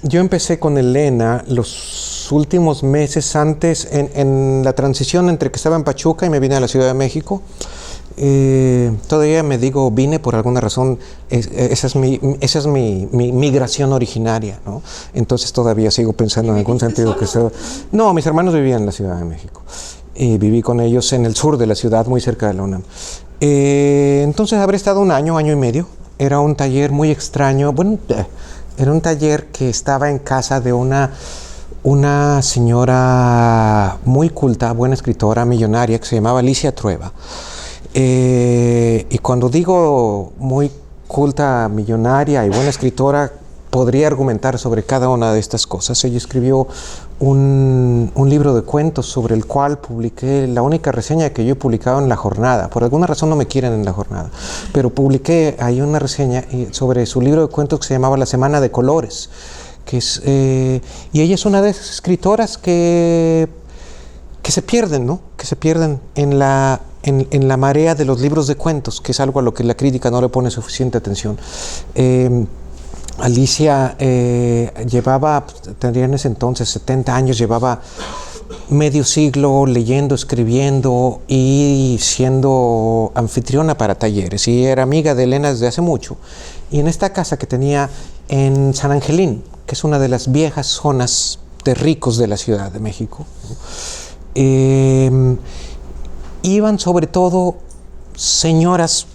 Yo empecé con Elena los últimos meses antes, en la transición entre que estaba en Pachuca y me vine a la Ciudad de México. Todavía me digo vine por alguna razón, esa es mi migración originaria, ¿no? Entonces todavía sigo pensando en algún sentido que sea... No, mis hermanos vivían en la Ciudad de México y viví con ellos en el sur de la ciudad, muy cerca de la UNAM. Entonces habré estado un año y medio. Era un taller muy extraño. Bueno, era un taller que estaba en casa de una señora muy culta, buena escritora, millonaria, que se llamaba Alicia Trueba. Y cuando digo muy culta, millonaria y buena escritora, podría argumentar sobre cada una de estas cosas. Ella escribió un libro de cuentos sobre el cual publiqué la única reseña que yo he publicado en La Jornada. Por alguna razón no me quieren en La Jornada, pero publiqué ahí una reseña sobre su libro de cuentos que se llamaba La Semana de Colores, que es, y ella es una de esas escritoras que se pierden, ¿no? Que se pierden en la marea de los libros de cuentos, que es algo a lo que la crítica no le pone suficiente atención. Alicia tendría en ese entonces 70 años, llevaba medio siglo leyendo, escribiendo y siendo anfitriona para talleres, y era amiga de Elena desde hace mucho. Y en esta casa que tenía en San Angelín, que es una de las viejas zonas de ricos de la Ciudad de México, iban sobre todo señoras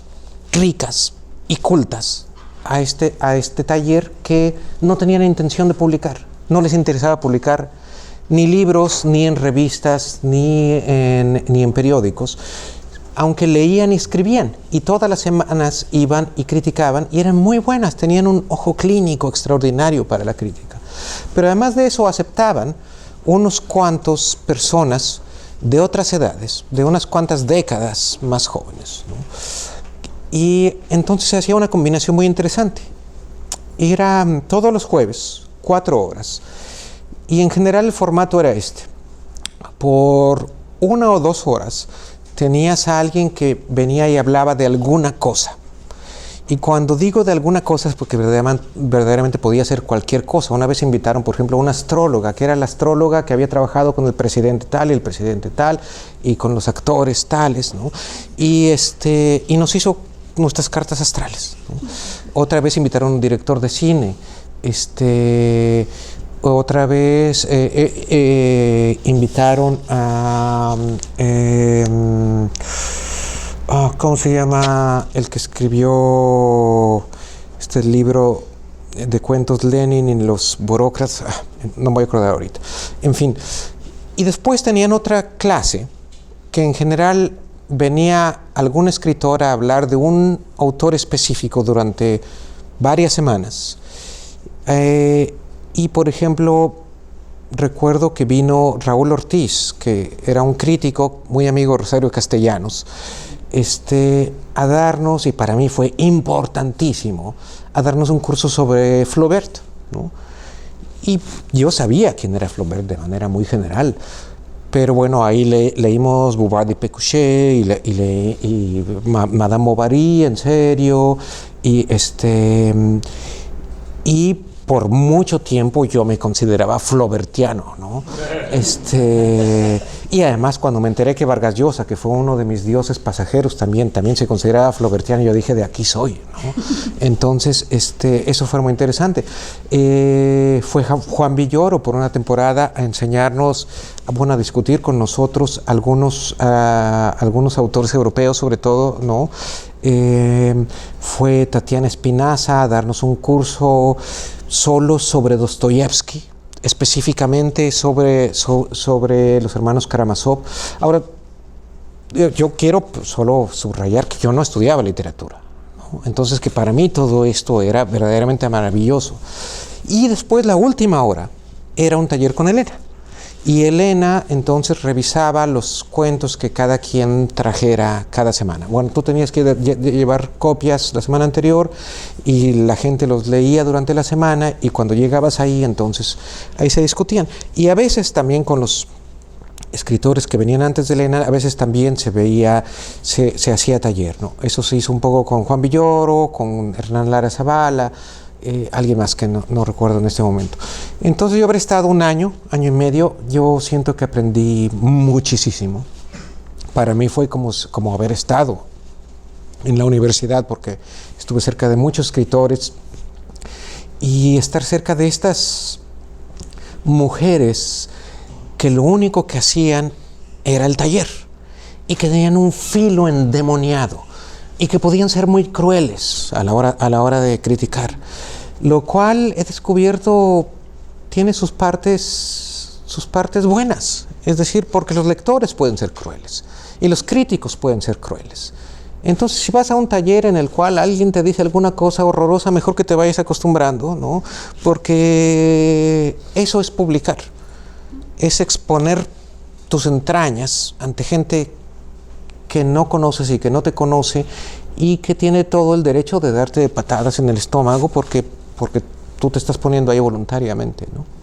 ricas y cultas a este taller, que no tenían intención de publicar. No les interesaba publicar ni libros, ni en revistas, ni en periódicos, aunque leían y escribían, y todas las semanas iban y criticaban, y eran muy buenas, tenían un ojo clínico extraordinario para la crítica. Pero además de eso aceptaban unos cuantos personas de otras edades, de unas cuantas décadas más jóvenes, ¿no? Y entonces se hacía una combinación muy interesante. Era todos los jueves, 4 horas. Y en general el formato era este. Por 1 o 2 horas tenías a alguien que venía y hablaba de alguna cosa. Y cuando digo de alguna cosa es porque verdaderamente podía ser cualquier cosa. Una vez invitaron, por ejemplo, a una astróloga, que era la astróloga que había trabajado con el presidente tal y el presidente tal, y con los actores tales, ¿no? Y nos hizo nuestras cartas astrales, ¿no? Otra vez invitaron a un director de cine. Otra vez invitaron a... ¿cómo se llama el que escribió este libro de cuentos, Lenin y los burócratas? No me voy a acordar ahorita. En fin. Y después tenían otra clase que en general venía algún escritor a hablar de un autor específico durante varias semanas. Y por ejemplo, recuerdo que vino Raúl Ortiz, que era un crítico muy amigo de Rosario Castellanos, a darnos, y para mí fue importantísimo, a darnos un curso sobre Flaubert, ¿no? Y yo sabía quién era Flaubert de manera muy general, pero bueno, ahí leímos Bouvard y Pécuchet y Madame Bovary, en serio, y por mucho tiempo yo me consideraba flaubertiano, ¿no? Y además cuando me enteré que Vargas Llosa, que fue uno de mis dioses pasajeros, también se consideraba flaubertiano, yo dije, de aquí soy, ¿no? Entonces, eso fue muy interesante. Fue Juan Villoro por una temporada a enseñarnos, a discutir con nosotros algunos autores europeos, sobre todo, ¿no? Fue Tatiana Espinaza a darnos un curso solo sobre Dostoyevsky, específicamente sobre los hermanos Karamazov. Ahora, yo quiero solo subrayar que yo no estudiaba literatura, ¿no? Entonces que para mí todo esto era verdaderamente maravilloso. Y después la última hora era un taller con Elena. Y Elena entonces revisaba los cuentos que cada quien trajera cada semana. Bueno, tú tenías que llevar copias la semana anterior y la gente los leía durante la semana, y cuando llegabas ahí, entonces ahí se discutían. Y a veces también con los escritores que venían antes de Elena, a veces también se hacía taller, ¿no? Eso se hizo un poco con Juan Villoro, con Hernán Lara Zavala, alguien más que no recuerdo en este momento. Entonces yo habré estado un año, año y medio, yo siento que aprendí muchísimo. Para mí fue como haber estado en la universidad, porque estuve cerca de muchos escritores y estar cerca de estas mujeres que lo único que hacían era el taller y que tenían un filo endemoniado y que podían ser muy crueles a la hora de criticar, lo cual he descubierto tiene sus partes buenas, es decir, porque los lectores pueden ser crueles y los críticos pueden ser crueles. Entonces, si vas a un taller en el cual alguien te dice alguna cosa horrorosa, mejor que te vayas acostumbrando, ¿no? Porque eso es publicar, es exponer tus entrañas ante gente que no conoces y que no te conoce y que tiene todo el derecho de darte patadas en el estómago porque tú te estás poniendo ahí voluntariamente, ¿no?